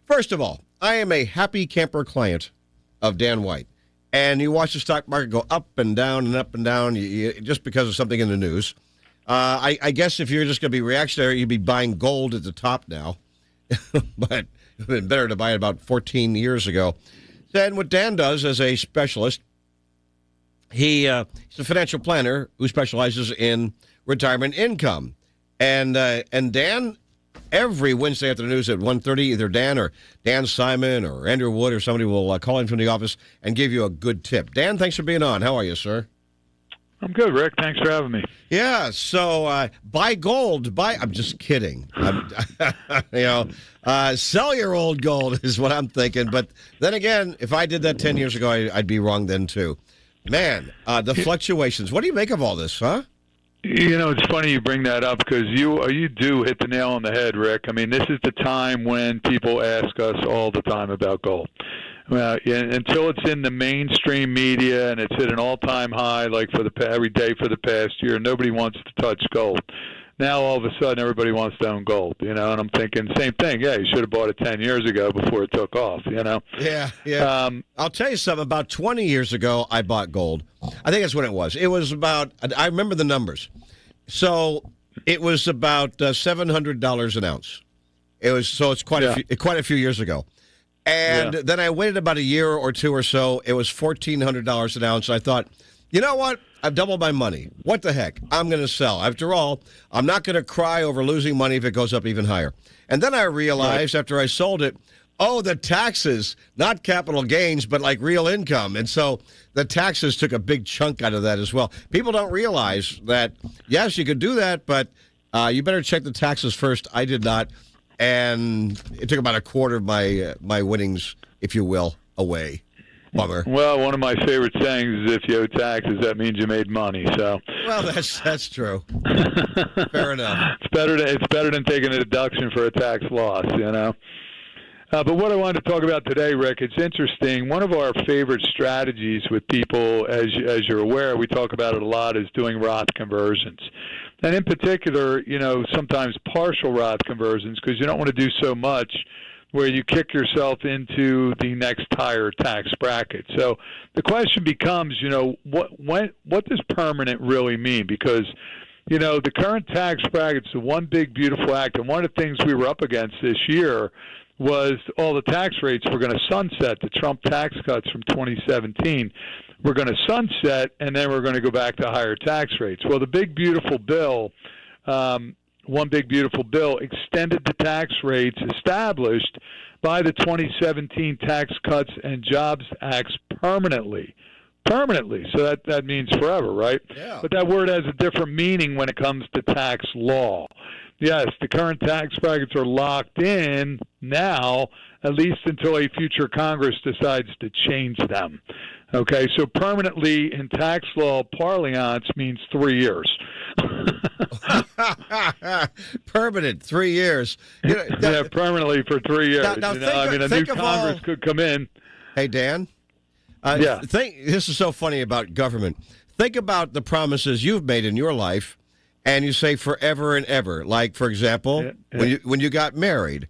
First of all, I am a happy camper client of Dan White. And you watch the stock market go up and down and up and down just because of something in the news. I guess if you're just going to be reactionary, you'd be buying gold at the top now. But it would have been better to buy it about 14 years ago. Then what Dan does as a specialist, he's a financial planner who specializes in retirement income. And Dan, every Wednesday after the news at 1:30, either Dan or Dan Simon or Andrew Wood or somebody will call in from the office and give you a good tip. Dan, thanks for being on. How are you, sir? I'm good, Rick. Thanks for having me. Yeah, so buy gold. I'm just kidding. Sell your old gold is what I'm thinking. But then again, if I did that 10 years ago, I'd be wrong then, too. Man, the fluctuations. What do you make of all this, huh? It's funny you bring that up because you do hit the nail on the head, Rick. I mean, this is the time when people ask us all the time about gold. Well, until it's in the mainstream media and it's at an all-time high, like every day for the past year, nobody wants to touch gold. Now all of a sudden, everybody wants to own gold. And I'm thinking same thing. Yeah, you should have bought it 10 years ago before it took off. Yeah. I'll tell you something. About 20 years ago, I bought gold. I think that's when it was. It was about. I remember the numbers. So it was about $700 an ounce. It's quite a few years ago. And then I waited about a year or two or so. It was $1,400 an ounce. I thought, you know what? I've doubled my money. What the heck? I'm going to sell. After all, I'm not going to cry over losing money if it goes up even higher. And then I realized after I sold it, the taxes, not capital gains, but like real income. And so the taxes took a big chunk out of that as well. People don't realize that, yes, you could do that, but you better check the taxes first. I did not. And it took about a quarter of my winnings, if you will, away. Bummer. Well, one of my favorite sayings is if you owe taxes, that means you made money. So. Well, that's true. Fair enough. It's better than taking a deduction for a tax loss, But what I wanted to talk about today, Rick, it's interesting. One of our favorite strategies with people, as you're aware, we talk about it a lot, is doing Roth conversions. And in particular, sometimes partial Roth conversions, because you don't want to do so much where you kick yourself into the next higher tax bracket. So the question becomes, what does permanent really mean? Because, the current tax bracket's the one big, beautiful act. And one of the things we were up against this year was all the tax rates were going to sunset. The Trump tax cuts from 2017 were going to sunset, and then we're going to go back to higher tax rates. Well, the big, beautiful bill, one big, beautiful bill, extended the tax rates established by the 2017 Tax Cuts and Jobs Acts permanently. So that means forever, right? Yeah. But that word has a different meaning when it comes to tax law. Yes, the current tax brackets are locked in now, at least until a future Congress decides to change them. Okay, so permanently in tax law parlance means 3 years. Permanent, 3 years. Permanently for 3 years. Now a new Congress could come in. Hey, Dan. This is so funny about government. Think about the promises you've made in your life, and you say forever and ever. Like, for example, when you got married,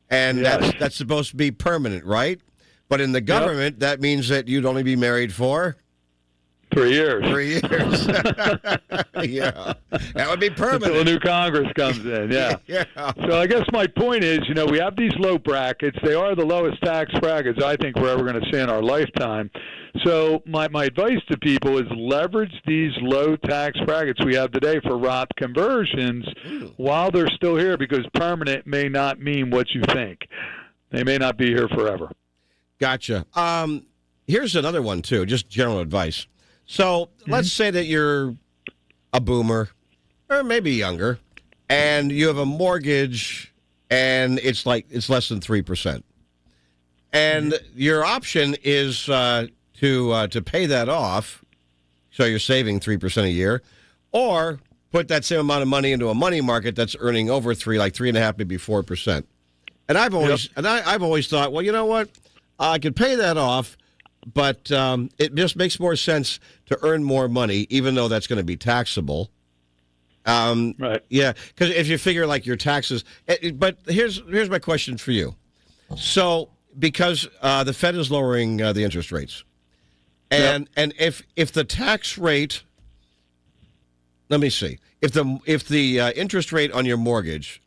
and that's supposed to be permanent, right? But in the government, that means that you'd only be married for 3 years. 3 years. Yeah. That would be permanent. Until a new Congress comes in, yeah. So I guess my point is, we have these low brackets. They are the lowest tax brackets I think we're ever going to see in our lifetime. So my advice to people is leverage these low tax brackets we have today for Roth conversions while they're still here, because permanent may not mean what you think. They may not be here forever. Gotcha. Here's another one, too, just general advice. So let's say that you're a boomer, or maybe younger, and you have a mortgage, and it's less than 3%. And your option is to pay that off, so you're saving 3% a year, or put that same amount of money into a money market that's earning over 3, like 3.5%, maybe 4%. And I've always thought, well, you know what? I could pay that off, but it just makes more sense to earn more money, even though that's going to be taxable. Right. Yeah, because if you figure like your taxes. But here's my question for you. So because the Fed is lowering the interest rates, and if the tax rate, let me see, if the interest rate on your mortgage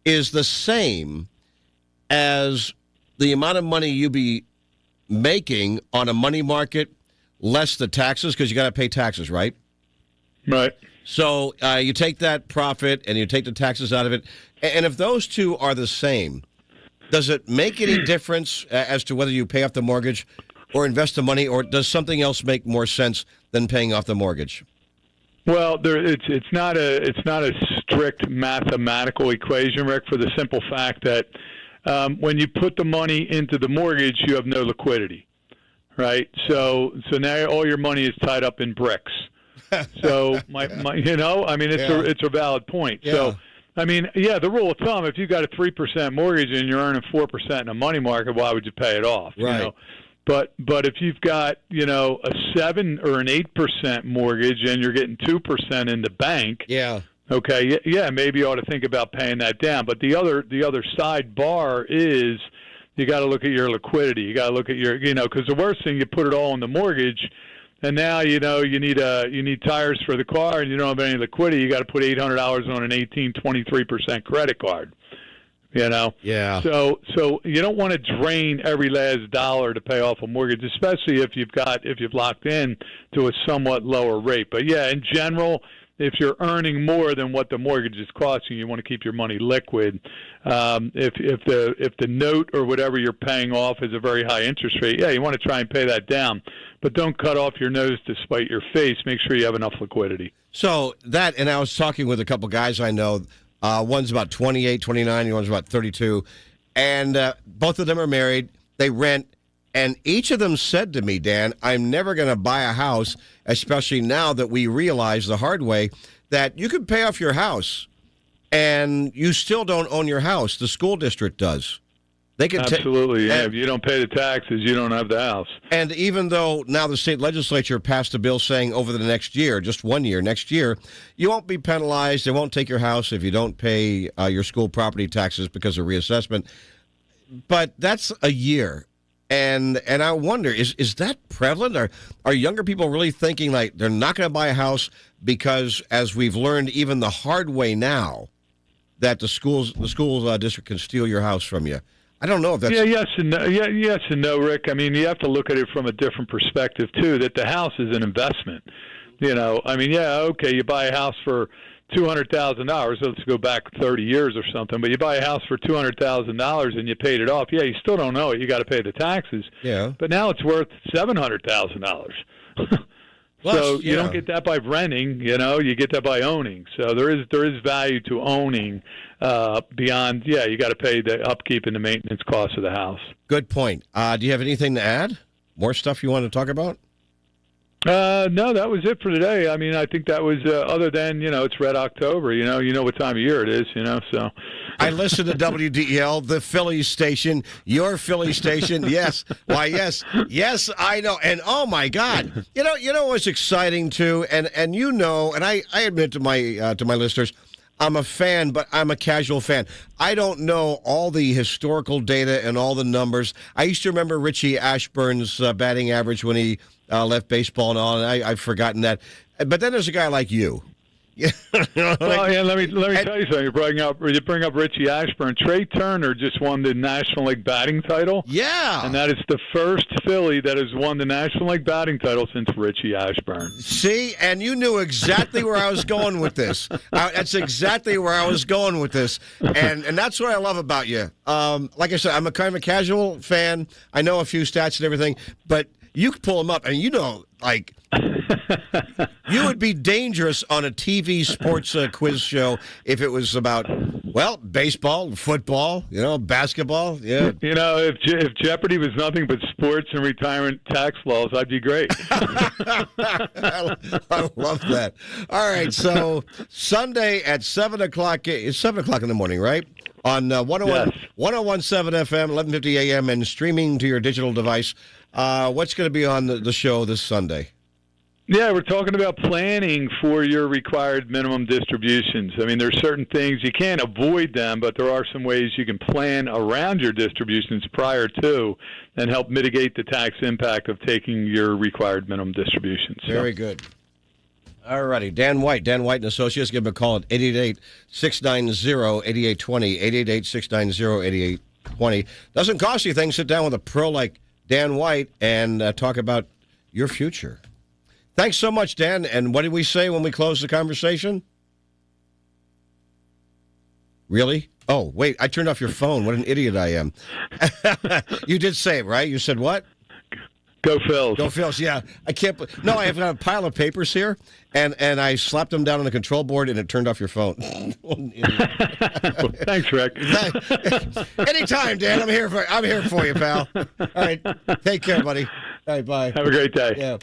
is the same as the amount of money you be making on a money market less the taxes, because you got to pay taxes, right? Right. So you take that profit and you take the taxes out of it. And if those two are the same, does it make any difference as to whether you pay off the mortgage or invest the money, or does something else make more sense than paying off the mortgage? Well, it's not a strict mathematical equation, Rick, for the simple fact that when you put the money into the mortgage, you have no liquidity, right? So now all your money is tied up in bricks. So it's a valid point. Yeah. So the rule of thumb, if you got a 3% mortgage and you're earning 4% in a money market, why would you pay it off? Right. You know? But if you've got a 7 or an 8% mortgage and you're getting 2% in the bank, okay, maybe you ought to think about paying that down. But the other sidebar is you got to look at your liquidity. You got to look at your because the worst thing, you put it all on the mortgage, and now you need tires for the car and you don't have any liquidity. You got to put $800 on an 23% credit card. Yeah. So you don't want to drain every last dollar to pay off a mortgage, especially if you've locked in to a somewhat lower rate. But in general, if you're earning more than what the mortgage is costing, you want to keep your money liquid. If the note or whatever you're paying off is a very high interest rate, you want to try and pay that down. But don't cut off your nose to spite your face. Make sure you have enough liquidity. So and I was talking with a couple guys I know. One's about 28, 29, and one's about 32. And both of them are married. They rent. And each of them said to me, Dan, I'm never going to buy a house, especially now that we realize the hard way that you can pay off your house and you still don't own your house. The school district does. They can Absolutely, if you don't pay the taxes, you don't have the house. And even though now the state legislature passed a bill saying over the next year, just 1 year, next year, you won't be penalized. They won't take your house if you don't pay your school property taxes because of reassessment. But that's a year. And I wonder, is that prevalent? Are younger people really thinking like they're not going to buy a house because, as we've learned even the hard way now, that the school district can steal your house from you? I don't know if that's... yes and no, Rick. I mean, you have to look at it from a different perspective, too, that the house is an investment. Okay, you buy a house for $200,000. Let's go back 30 years or something. But you buy a house for $200,000 and you paid it off. You still don't know it. You got to pay the taxes. Yeah. But now it's worth $700,000. So you don't get that by renting, you get that by owning. So there is value to owning beyond, you got to pay the upkeep and the maintenance costs of the house. Good point. Do you have anything to add? More stuff you want to talk about? No, that was it for today. I mean, I think that was other than, it's Red October, you know what time of year it is, so. I listen to WDEL, the Philly station, your Philly station. Yes. Why, yes. Yes, I know. And oh my God. You know what's exciting too, and I admit to my listeners, I'm a fan, but I'm a casual fan. I don't know all the historical data and all the numbers. I used to remember Richie Ashburn's batting average when he left baseball and all, and I've forgotten that. But then there's a guy like you. Let me tell you something. You bring up Richie Ashburn. Trey Turner just won the National League batting title. Yeah, and that is the first Philly that has won the National League batting title since Richie Ashburn. See, and you knew exactly where I was going with this. That's exactly where I was going with this, and that's what I love about you. Like I said, I'm a kind of a casual fan. I know a few stats and everything, but you can pull them up, and like. You would be dangerous on a TV sports quiz show if it was about, baseball, football, basketball. Yeah. If Jeopardy was nothing but sports and retirement tax laws, I'd be great. I love that. All right, so Sunday at 7 o'clock, it's 7 o'clock in the morning, right? On 1017 FM, 1150 AM, and streaming to your digital device. What's going to be on the show this Sunday? Yeah, we're talking about planning for your required minimum distributions. I mean, there's certain things you can't avoid them, but there are some ways you can plan around your distributions prior to and help mitigate the tax impact of taking your required minimum distributions. Very good. All righty. Dan White and Associates. Give him a call at 888-690-8820, 888-690-8820. Doesn't cost you anything. Sit down with a pro like Dan White and talk about your future. Thanks so much, Dan. And what did we say when we closed the conversation? Really? Oh, wait, I turned off your phone. What an idiot I am. You did say it, right? You said what? Go Phils. Go Phils, yeah. I can't. No, I have got a pile of papers here, and I slapped them down on the control board, and it turned off your phone. Thanks, Rick. Anytime, Dan. I'm here for you, pal. All right. Take care, buddy. All right, bye. Have a great day. Yeah.